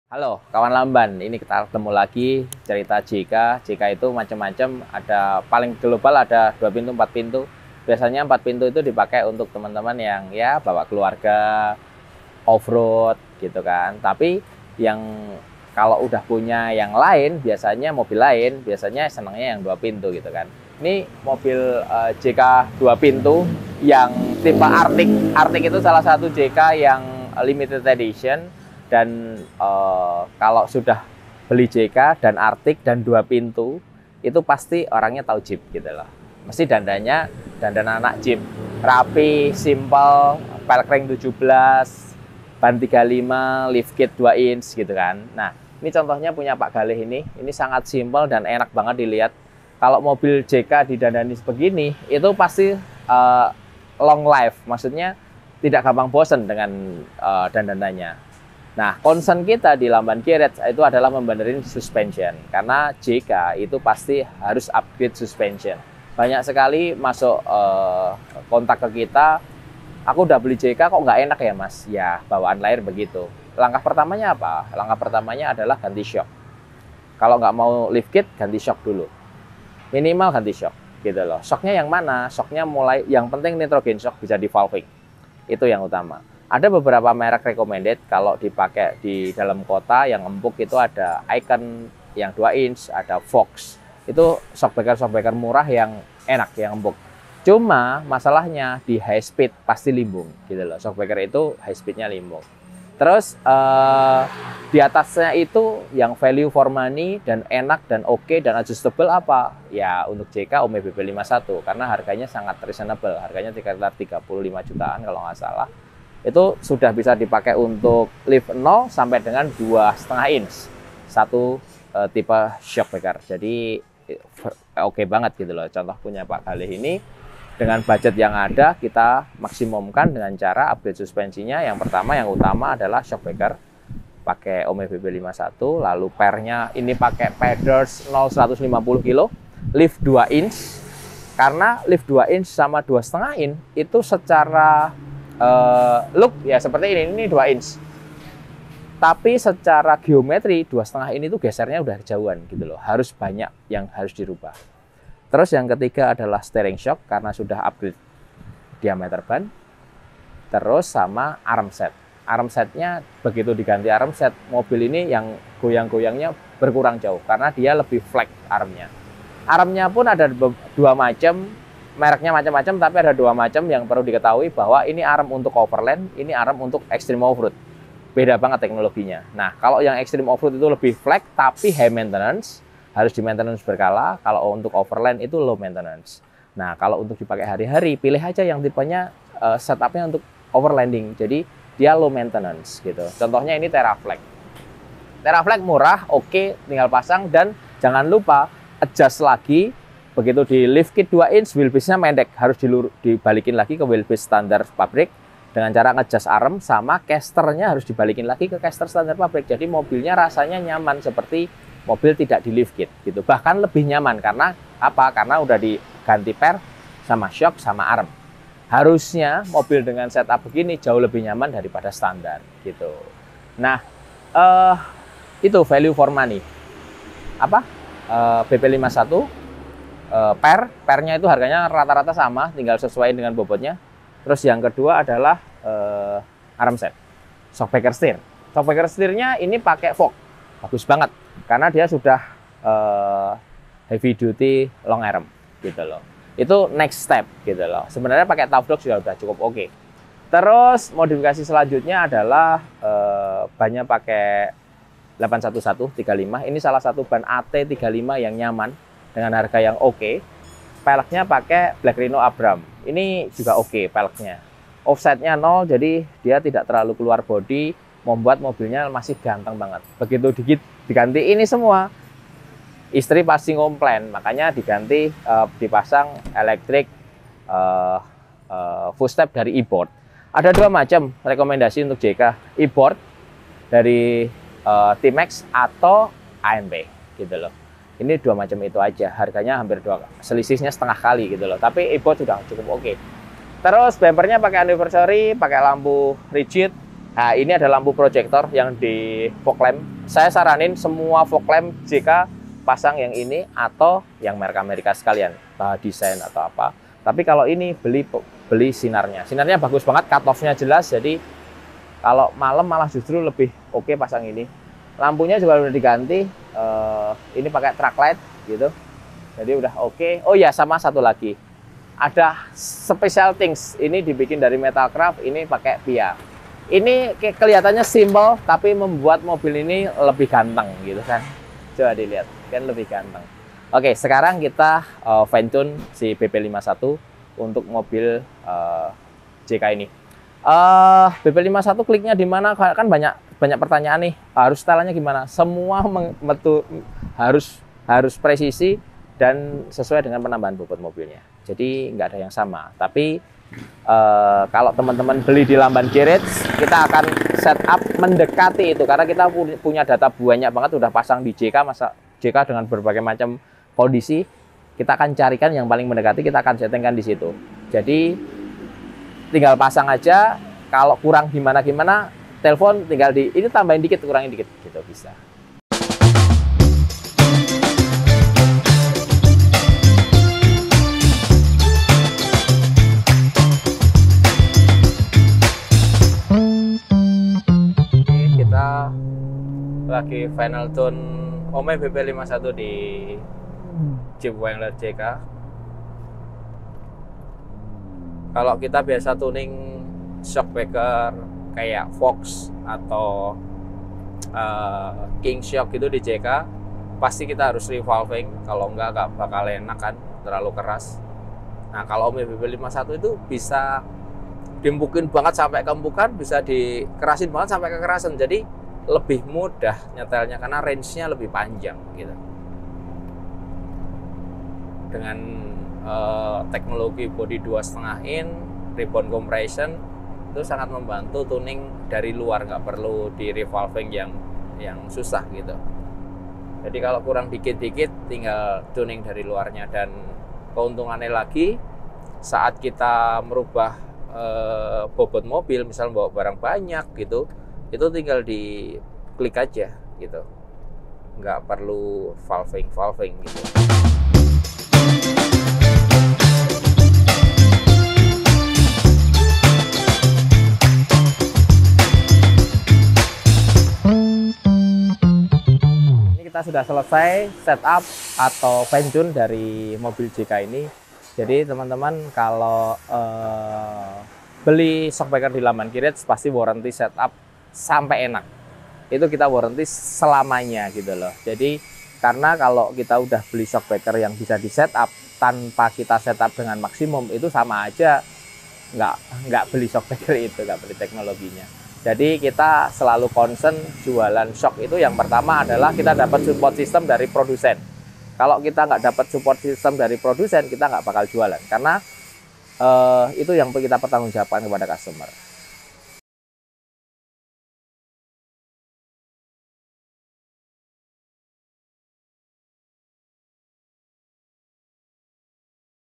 Halo kawan lamban, ini kita ketemu lagi cerita JK. JK itu macam-macam, ada paling global ada 2 pintu, 4 pintu. Biasanya 4 pintu itu dipakai untuk teman-teman yang ya bawa keluarga, off-road gitu kan. Tapi yang kalau udah punya yang lain, biasanya mobil lain, biasanya senangnya yang 2 pintu gitu kan. Ini mobil JK 2 pintu yang tipe Arctic. Arctic itu salah satu JK yang limited edition. Dan kalau sudah beli JK dan Arctic dan 2 pintu, itu pasti orangnya tahu Jeep gitu loh. Mesti dandannya dandan anak Jeep, rapi, simple, pelek ring 17, ban 35, lift kit 2 inch gitu kan. Nah, ini contohnya punya Pak Galih ini sangat simple dan enak banget dilihat. Kalau mobil JK didandani begini, itu pasti long life, maksudnya tidak gampang bosen dengan dandanannya. Nah, concern kita di Lamban Garage itu adalah membenerin suspension. Karena JK itu pasti harus upgrade suspension. Banyak sekali masuk kontak ke kita, aku udah beli JK kok nggak enak ya mas? Ya, bawaan lahir begitu. Langkah pertamanya apa? Langkah pertamanya adalah ganti shock. Kalau nggak mau lift kit, ganti shock dulu. Minimal ganti shock, gitu loh. Shocknya yang mana? Shocknya mulai, yang penting nitrogen shock bisa di valving. Itu yang utama. Ada beberapa merek recommended kalau dipakai di dalam kota yang empuk itu ada Icon yang 2 inch, ada Fox. Itu shockbreaker murah yang enak, yang empuk. Cuma masalahnya di high speed pasti limbung gitu loh. Shockbreaker itu high speednya limbung. Terus di atasnya itu yang value for money dan enak dan oke dan adjustable apa? Ya untuk JK Ome BB51 karena harganya sangat reasonable. Harganya sekitar 35 jutaan kalau nggak salah. Itu sudah bisa dipakai untuk lift 0 sampai dengan 2,5 inch satu tipe shockbreaker. Jadi oke banget gitu loh. Contoh punya Pak Galih ini dengan budget yang ada kita maksimumkan dengan cara upgrade suspensinya. Yang pertama yang utama adalah shockbreaker pakai Ome BB51, lalu pernya ini pakai Peders 0-150 kg, lift 2 inch. Karena lift 2 inch sama 2,5 inch itu secara look ya seperti ini 2 inch, tapi secara geometri 2,5 ini tuh gesernya udah kejauhan gitu loh, harus banyak yang harus dirubah. Terus yang ketiga adalah steering shock karena sudah upgrade diameter ban, terus sama arm set. Arm setnya begitu diganti arm set, mobil ini yang goyang-goyangnya berkurang jauh karena dia lebih flat armnya. Armnya pun ada 2 macam, mereknya macam-macam, tapi ada 2 macam yang perlu diketahui bahwa ini arm untuk overland, ini arm untuk extreme off-road. Beda banget teknologinya. Nah, kalau yang extreme off-road itu lebih flat tapi high maintenance, harus di maintenance berkala. Kalau untuk overland itu low maintenance. Nah, kalau untuk dipakai hari-hari, pilih aja yang tipenya setupnya untuk overlanding. Jadi dia low maintenance gitu. Contohnya ini Teraflex. Teraflex murah, oke, tinggal pasang dan jangan lupa adjust lagi. Begitu di lift kit 2 inch, wheelbase-nya pendek, harus dibalikin lagi ke wheelbase standar pabrik dengan cara ngejas arm, sama casternya harus dibalikin lagi ke caster standar pabrik. Jadi mobilnya rasanya nyaman seperti mobil tidak di lift kit gitu. Bahkan lebih nyaman karena apa? Karena udah diganti per sama shock sama arm. Harusnya mobil dengan setup begini jauh lebih nyaman daripada standar gitu. Nah, itu value for money. Apa? BP51 pernya itu harganya rata-rata sama, tinggal sesuai dengan bobotnya. Terus yang kedua adalah arm set, shockbreaker steer. Shockbreaker steernya ini pakai Fox, bagus banget karena dia sudah heavy duty long arm gitu loh. Itu next step gitu loh. Sebenarnya pakai tough dog sudah cukup oke. Terus modifikasi selanjutnya adalah bannya pakai 811 35. Ini salah satu ban AT35 yang nyaman dengan harga yang oke. Peleknya pakai Black Rhino Abram. Ini juga oke peleknya. Offsetnya 0, jadi dia tidak terlalu keluar bodi, membuat mobilnya masih ganteng banget. Begitu diganti ini semua, istri pasti komplain, makanya diganti dipasang elektrik full step dari e-board. Ada 2 macam rekomendasi untuk JK, e-board dari T-Max atau AMP gitu loh. Ini 2 macam itu aja, harganya hampir selisihnya setengah kali gitu loh. Tapi e-board sudah cukup oke. Terus bumpernya pakai anniversary, pakai lampu rigid, Nah, ini ada lampu proyektor yang di fog lamp. Saya saranin semua fog lamp JK pasang yang ini atau yang merek Amerika sekalian, desain atau apa. Tapi kalau ini beli sinarnya. Sinarnya bagus banget, cut off-nya jelas. Jadi kalau malam malah justru lebih oke pasang ini. Lampunya juga udah diganti. Ini pakai track light gitu. Jadi udah oke. Oh ya, sama satu lagi. Ada special things. Ini dibikin dari metal craft. Ini pakai pia. Ini kelihatannya simple, tapi membuat mobil ini lebih ganteng gitu kan. Coba dilihat, kan lebih ganteng. Oke, sekarang kita fine tune si BP51 untuk mobil JK ini. BP51 kliknya di mana? Kan banyak pertanyaan nih. Harus setelannya gimana? Semua harus presisi dan sesuai dengan penambahan bobot mobilnya. Jadi nggak ada yang sama. Tapi kalau teman-teman beli di Lamban Garage, kita akan setup mendekati itu karena kita punya data banyak banget udah pasang di JK, JK dengan berbagai macam kondisi. Kita akan carikan yang paling mendekati, kita akan settingkan di situ. Jadi tinggal pasang aja. Kalau kurang gimana telepon tinggal ini tambahin dikit, kurangin dikit gitu bisa. Kita lagi final tune Ome BP51 di Jeep Wrangler JK. Kalau kita biasa tuning shock breaker kayak Fox atau King Shock gitu di JK, pasti kita harus revolving. Kalau nggak bakal enak kan, terlalu keras. Nah, kalau Ome BP51 itu bisa diempukin banget sampai ke empukan, bisa dikerasin banget sampai kekerasan. Jadi lebih mudah nyetelnya karena range-nya lebih panjang gitu. Dengan teknologi body 2,5 in, ribbon compression itu sangat membantu tuning dari luar, nggak perlu di revolving yang susah gitu. Jadi kalau kurang dikit-dikit tinggal tuning dari luarnya. Dan keuntungannya lagi saat kita merubah bobot mobil, misal bawa barang banyak gitu, itu tinggal di klik aja gitu, nggak perlu valving gitu. Ini kita sudah selesai setup atau fine tune dari mobil JK ini. Jadi teman-teman kalau beli shockbreaker di Lamban Garage pasti warranty setup sampai enak. Itu kita warranty selamanya gitu loh. Jadi karena kalau kita udah beli shockbreaker yang bisa di setup tanpa kita setup dengan maksimum, itu sama aja nggak beli shockbreaker itu, nggak beli teknologinya. Jadi kita selalu concern jualan shock itu yang pertama adalah kita dapat support system dari produsen. Kalau kita nggak dapat support system dari produsen, kita nggak bakal jualan. Karena itu yang kita pertanggungjawabkan kepada customer.